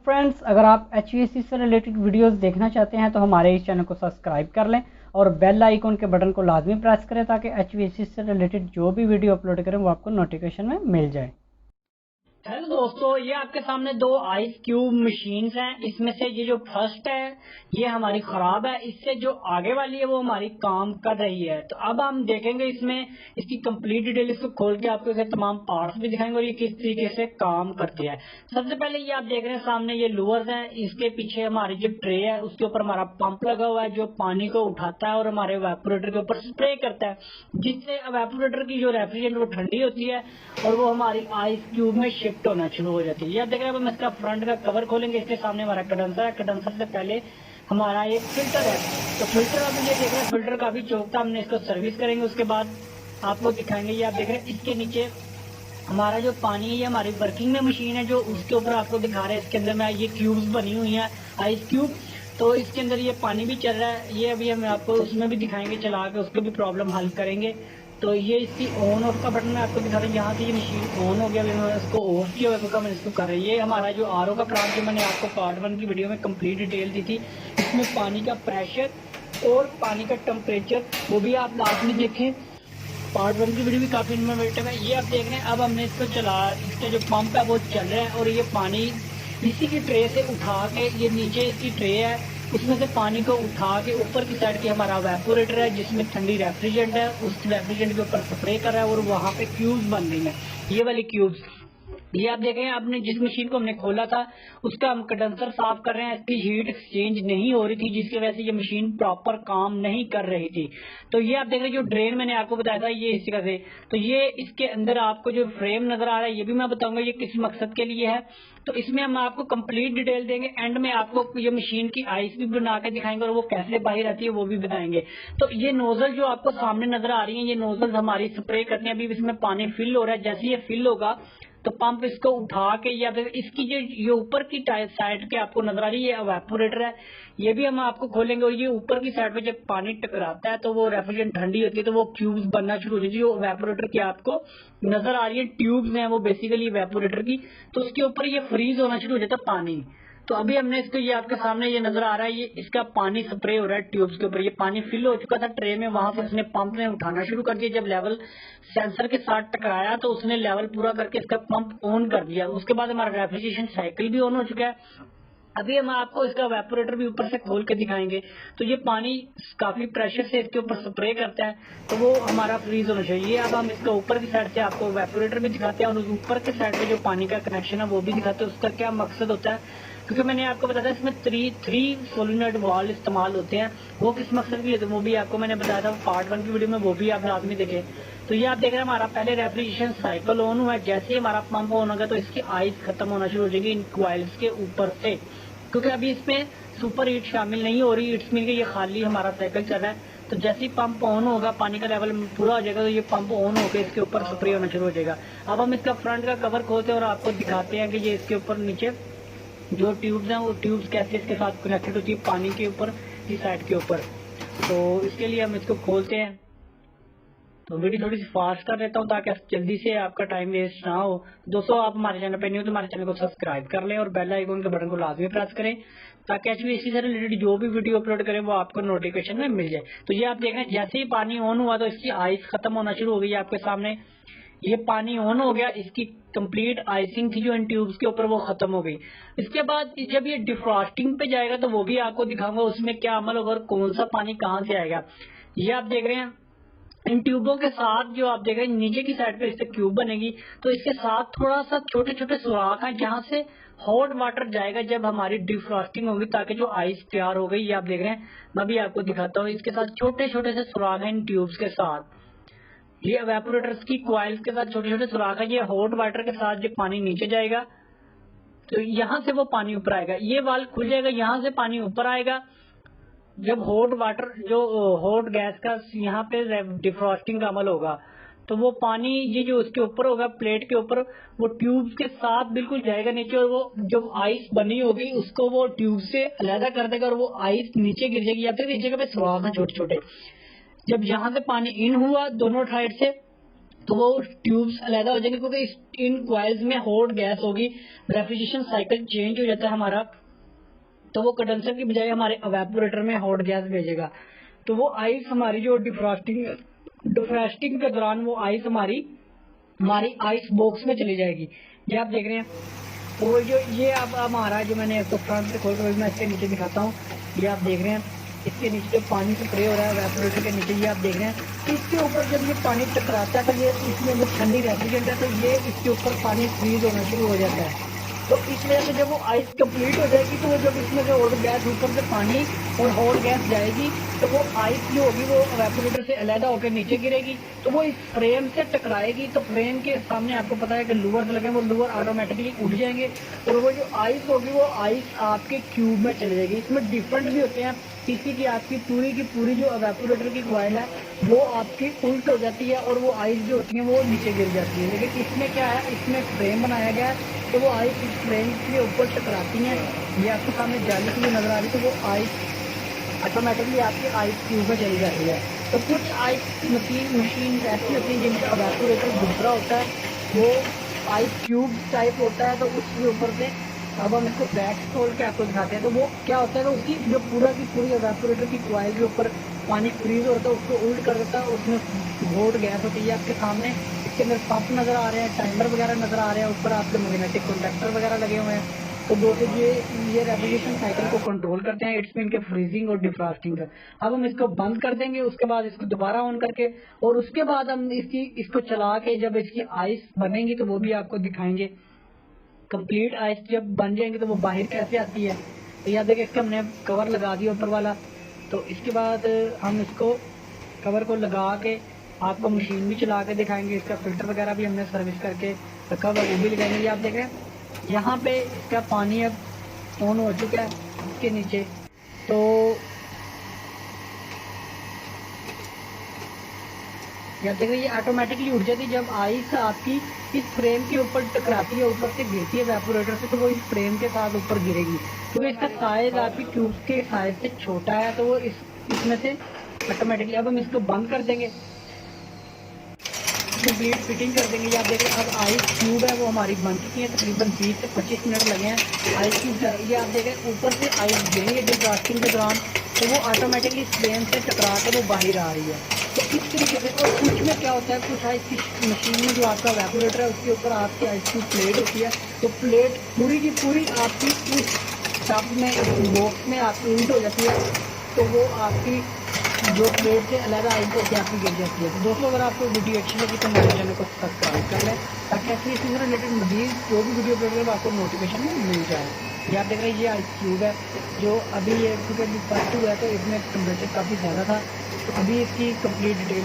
Friends, अगर आप HVAC से रिलेटेड वीडियोस देखना चाहते हैं तो हमारे इस चैनल को सब्सक्राइब कर लें और बेल आइकॉन के बटन को लाजमी प्रेस करें ताकि HVAC से रिलेटेड जो भी वीडियो अपलोड करें वो आपको नोटिफिकेशन में मिल जाए। हेलो दोस्तों, ये आपके सामने दो आइस क्यूब मशीन्स हैं। इसमें से ये जो फर्स्ट है ये हमारी खराब है, इससे जो आगे वाली है वो हमारी काम कर रही है। तो अब हम देखेंगे इसमें इसकी कंप्लीट डिटेल, इसको खोल के आपको इसके तमाम पार्ट्स भी दिखाएंगे और ये किस तरीके से काम करती है। सबसे पहले ये आप देख रहे हैं सामने ये लूवर्स हैं, इसके पीछे हमारी जो ट्रे है उसके ऊपर हमारा पंप लगा हुआ है जो पानी को उठाता है और हमारे वेपोरेटर के ऊपर स्प्रे करता है, जिससे वेपोरेटर की जो रेफ्रिजरेंट वो ठंडी होती है और वो हमारी आइस क्यूब में शिफ्ट होना शुरू हो जाती है। ये आप देख रहे हैं, हम इसका फ्रंट का कवर खोलेंगे। इसके सामने हमारा कंडेंसर है, कंडेंसर से पहले हमारा एक फिल्टर है। तो फिल्टर आप ये देख रहे हैं, फिल्टर काफी चौकता, हमने इसको सर्विस करेंगे। उसके बाद आपको दिखाएंगे, ये आप देख रहे हैं इसके नीचे हमारा जो पानी है, ये हमारी वर्किंग में मशीन है जो उसके ऊपर आपको दिखा रहे हैं। इसके अंदर में ये क्यूब्स बनी हुई हैं, आइस क्यूब। तो इसके अंदर ये पानी भी चल रहा है, ये अभी हम आपको उसमें भी दिखाएंगे चला के, उसको भी प्रॉब्लम हल करेंगे। तो ये इसकी ऑन ऑफ का बटन मैं आपको दिखा रहा हूँ। यहाँ से ये मशीन ऑन हो गया, अभी मैंने इसको ऑफ किया हुआ, मैंने इसको कर रही है। ये हमारा जो आरओ का प्लांट जो मैंने आपको पार्ट 1 की वीडियो में कंप्लीट डिटेल दी थी, इसमें पानी का प्रेशर और पानी का टेम्परेचर वो भी आप लाजमी देखें। पार्ट 1 की वीडियो भी काफी इन्फॉर्मेटिव है। ये आप देख रहे हैं, अब हमने इसको चला, इसका जो पंप है वो चल रहा है और ये पानी इसी की ट्रे से उठा के, ये नीचे इसकी ट्रे है उसमें से पानी को उठा के ऊपर की साइड की हमारा वेपोरेटर है जिसमें ठंडी रेफ्रिजरेंट है, उस रेफ्रिजरेंट के ऊपर स्प्रे कर रहा है और वहां पे क्यूब्स बन रही है, ये वाली क्यूब्स। ये आप देखें, आपने जिस मशीन को हमने खोला था उसका हम कंडेंसर साफ कर रहे हैं, इसकी हीट एक्सचेंज नहीं हो रही थी जिसकी वजह से ये मशीन प्रॉपर काम नहीं कर रही थी। तो ये आप देख रहे हैं, जो ड्रेन मैंने आपको बताया था ये इस जगह से, तो ये इसके अंदर आपको जो फ्रेम नजर आ रहा है ये भी मैं बताऊंगा ये किस मकसद के लिए है। तो इसमें हम आपको कंप्लीट डिटेल देंगे, एंड में आपको ये मशीन की आइस भी बना के दिखाएंगे और वो कैसे बाहर आती है वो भी बताएंगे। तो ये नोजल जो आपको सामने नजर आ रही है, ये नोजल हमारी स्प्रे करते हैं। अभी इसमें पानी फिल हो रहा है, जैसे ये फिल होगा तो पंप इसको उठा के, या फिर इसकी जो ये ऊपर की साइड के आपको नजर आ रही है वेपोरेटर है, ये भी हम आपको खोलेंगे। और ये ऊपर की साइड पे जब पानी टकराता है तो वो रेफ्रिजरेंट ठंडी होती है तो वो क्यूब्स बनना शुरू हो जाती है। जो वेपोरेटर की आपको नजर आ रही है ट्यूब्स हैं वो बेसिकली वेपोरेटर की, तो उसके ऊपर ये फ्रीज होना शुरू हो जाता है पानी। तो अभी हमने इसको, ये आपके सामने ये नजर आ रहा है, ये इसका पानी स्प्रे हो रहा है ट्यूब्स के ऊपर। ये पानी फिल हो चुका था ट्रे में, वहां से उसने पंप में उठाना शुरू कर दिया। जब लेवल सेंसर के साथ टकराया तो उसने लेवल पूरा करके इसका पंप ऑन कर दिया। उसके बाद हमारा रेफ्रिजरेशन साइकिल भी ऑन हो चुका है। अभी हम आपको इसका वेपोरेटर भी ऊपर से खोल के दिखाएंगे। तो ये पानी काफी प्रेशर से इसके ऊपर स्प्रे करता है तो वो हमारा फ्रीज होना चाहिए। अब हम इसका ऊपर की साइड से आपको वेपोरेटर भी दिखाते हैं और ऊपर की साइड पे जो पानी का कनेक्शन है वो भी दिखाते हैं, उसका क्या मकसद होता है। क्योंकि मैंने आपको बताया था इसमें थ्री सोलिनॉइड वाल्व इस्तेमाल होते हैं, वो किस मकसद के लिए वो भी आपको मैंने बताया था पार्ट 1 की वीडियो में, वो भी आप लाजमी देखें। तो ये आप देख रहे हैं, हमारा पहले रेफ्रिजरेशन साइकिल ऑन हुआ है, जैसे ही हमारा पंप ऑन होगा तो इसकी आइस खत्म होना शुरू हो जाएगी इन क्वाइल्स के ऊपर से, क्योंकि अभी इसमें सुपर हीट शामिल नहीं हो रही, इट्स मीन कि ये खाली हमारा साइकिल चल रहा है। तो जैसे ही पंप ऑन होगा पानी का लेवल पूरा हो जाएगा तो ये पंप ऑन होकर इसके ऊपर स्प्रे होना शुरू हो जाएगा। अब हम इसका फ्रंट का कवर खोलते हैं और आपको दिखाते हैं कि ये इसके ऊपर नीचे जो ट्यूब्स हैं वो ट्यूब्स कैसे इसके साथ कनेक्टेड होती है पानी के ऊपर की साइड के ऊपर। तो इसके लिए हम इसको खोलते हैं। तो वीडियो थोड़ी सी फास्ट कर देता हूँ ताकि जल्दी से आपका टाइम वेस्ट ना हो। दोस्तों, आप हमारे चैनल पे न्यू तो हमारे चैनल को सब्सक्राइब कर लें और बेल आइकन के बटन को लाजमी प्रेस करें ताकि HVAC से रिलेटेड जो भी वीडियो अपलोड करें वो आपको नोटिफिकेशन में मिल जाए। तो ये आप देखें, जैसे ही पानी ऑन हुआ तो इसकी आइस खत्म होना शुरू हो गई। आपके सामने ये पानी ऑन हो गया, इसकी कंप्लीट आइसिंग थी जो इन ट्यूब्स के ऊपर वो खत्म हो गई। इसके बाद जब ये डिफ्रॉस्टिंग पे जाएगा तो वो भी आपको दिखाऊंगा उसमें क्या अमल होगा और कौन सा पानी कहाँ से आएगा। ये आप देख रहे हैं, इन ट्यूबों के साथ जो आप देख रहे हैं नीचे की साइड पे इससे क्यूब बनेगी, तो इसके साथ थोड़ा सा छोटे छोटे सुराख हैं जहां से हॉट वाटर जाएगा जब हमारी डिफ्रॉस्टिंग होगी, ताकि जो आइस तैयार हो गई, ये आप देख रहे हैं, मैं भी आपको दिखाता हूँ। इसके साथ छोटे छोटे से सुराख हैं इन ट्यूब्स के साथ, ये एवेपोरेटर्स की क्वाइल्स के साथ छोटे छोटे सुराख है। ये हॉट वाटर के साथ जब पानी नीचे जाएगा तो यहाँ से वो पानी ऊपर आएगा, ये वाल्व खुल जाएगा, यहाँ से पानी ऊपर आएगा। जब हॉट वाटर जो हॉट गैस का यहाँ पे डिफ्रॉस्टिंग का अमल होगा तो वो पानी ये जो उसके ऊपर होगा प्लेट के ऊपर, वो ट्यूब के साथ बिल्कुल जाएगा नीचे और वो जो आइस बनी होगी उसको वो ट्यूब से अलहदा कर देगा और वो आइस नीचे गिर जाएगी। या फिर इस जगह पे सुराख है छोटे छोटे। जब यहाँ से पानी इन हुआ दोनों साइड से तो वो ट्यूब्स अलग हो जाएंगे, क्योंकि इन कॉइल्स में हॉट गैस होगी, रेफ्रिजरेशन साइकिल चेंज हो जाता है हमारा, तो वो कंडेंसर की बजाय हमारे इवेपोरेटर में हॉट गैस भेजेगा। तो वो आइस हमारी जो डिफ्रॉस्टिंग के दौरान वो आइस हमारी आइस बॉक्स में चली जाएगी। ये आप देख रहे हैं। और जो ये अब हमारा जो मैंने इसको फ्रंट से खोल कर मैं इसके नीचे दिखाता हूँ, ये आप देख रहे हैं इसके नीचे जो पानी स्प्रे हो रहा है इवेपोरेटर के नीचे, ये आप देख रहे हैं। इसके ऊपर जब ये पानी टकराता है तो ये इसमें जो ठंडी रेफ्रिजरेंट है तो ये इसके ऊपर पानी फ्रीज होना शुरू हो जाता है। तो इस वजह से जब वो आइस कंप्लीट हो जाएगी तो वो जब इसमें से हॉट गैस ऊपर से पानी और हॉट गैस जाएगी तो वो आइस जो होगी वो इवेपोरेटर से अलग होकर नीचे गिरेगी, तो वो इस फ्रेम से टकराएगी। तो फ्रेम के सामने आपको पता है कि लूवर लगे, वो लूवर ऑटोमेटिकली उठ जाएंगे और वो जो आइस होगी वो आइस आपके क्यूब में चली जाएगी। इसमें डिफरेंट भी होते हैं, किसी की आपकी पूरी जो इवेपोरेटर की कॉइल है वो आपकी उल्ट हो जाती है और वो आइस जो होती है वो नीचे गिर जाती है। लेकिन इसमें क्या है, इसमें फ्रेम बनाया गया है तो वो आइस इस फ्रेम के ऊपर टकराती हैं। ये आपके सामने जाली की नजर आ रही है, तो वो आइस ऑटोमेटिकली आपके आइस क्यूब में चली जाती है। तो कुछ आइस मशीन ऐसी होती है जिनका इवेपोरेटर दूसरा होता है, वो आइस क्यूब टाइप होता है, तो उसके ऊपर से अब हम इसको बैक खोल के आपको दिखाते हैं। तो वो क्या होता है, तो उसकी जो पूरा की पूरी इवेपोरेटर की कॉइल के ऊपर पानी फ्रीज होता है उसको उल्ट कर देता है, उसमें हॉट गैस होती है आपके सामने। इसके अंदर पंप नजर आ रहे हैं, टाइमर वगैरह नजर आ रहे हैं, ऊपर आपके मैग्नेटिक कंडक्टर वगैरह लगे हुए हैं। तो दो से ये रेफ्रिजरेशन साइकिल को कंट्रोल करते हैं, इट्स मीन के फ्रीजिंग और डिफ्रॉस्टिंग का। अब हम इसको बंद कर देंगे, उसके बाद इसको दोबारा ऑन करके और उसके बाद हम इसको चला के जब इसकी आइस बनेंगी तो वो भी आपको दिखाएंगे। कंप्लीट आइस जब बन जाएंगे तो वो बाहर कैसे आती है। तो यहाँ देखिए इसका हमने कवर लगा दिया ऊपर वाला। तो इसके बाद हम इसको कवर को लगा के आपको मशीन भी चला के दिखाएंगे, इसका फिल्टर वगैरह भी हमने सर्विस करके रखा हुआ वो भी लगाएंगे। ये आप देख रहे हैं यहाँ पे इसका पानी अब ऑन हो चुका है इसके नीचे। तो या देखिए ये ऑटोमेटिकली उठ जाती है जब आइस आपकी इस फ्रेम के ऊपर टकराती है, ऊपर से गिरती है इवेपोरेटर से, तो वो इस फ्रेम के साथ ऊपर गिरेगी। तो इसका साइज आपकी ट्यूब के साइज से छोटा है, तो वो इसमें से ऑटोमेटिकली अब हम इसको बंद कर देंगे, कंप्लीट फिटिंग कर देंगे। आप देख रहे हैं अब आइस क्यूब है वो हमारी बन चुकी है, तकरीबन 20 से 25 मिनट लगे हैं आइस क्यूब। ये आप देख रहे हैं ऊपर से आइस गिरेंगे डिफ्रॉस्टिंग के दौरान, तो वो ऑटोमेटिकली फ्रेम से टकरा के वो बाहर आ रही है। तो इस तरीके से। और कुछ में क्या होता है, कुछ आइस की मशीन में जो आपका इवेपोरेटर है उसके ऊपर आपकी आइस की प्लेट होती है, तो प्लेट पूरी की पूरी आपकी इस टब में बॉक्स में आपकी उल्ट हो जाती है, तो वो आपकी जो प्लेट से अलग आइस होती है आपकी गिर जाती है। तो दोस्तों अगर आपको वीडियो अच्छी लगी तो हमारे चैनल को सब्सक्राइब कर लें ताकि ऐसी इसी रिलेटेड मजीद जो भी वीडियो अपलोड करें आपको नोटिफिकेशन मिल जाए। ये आप देख रहे हैं ये आइस क्यूब है जो अभी ये क्योंकि अभी फर्स्ट हुआ है तो इसमें टेम्परेचर काफ़ी ज़्यादा था, तो अभी इसकी कंप्लीट डिटेल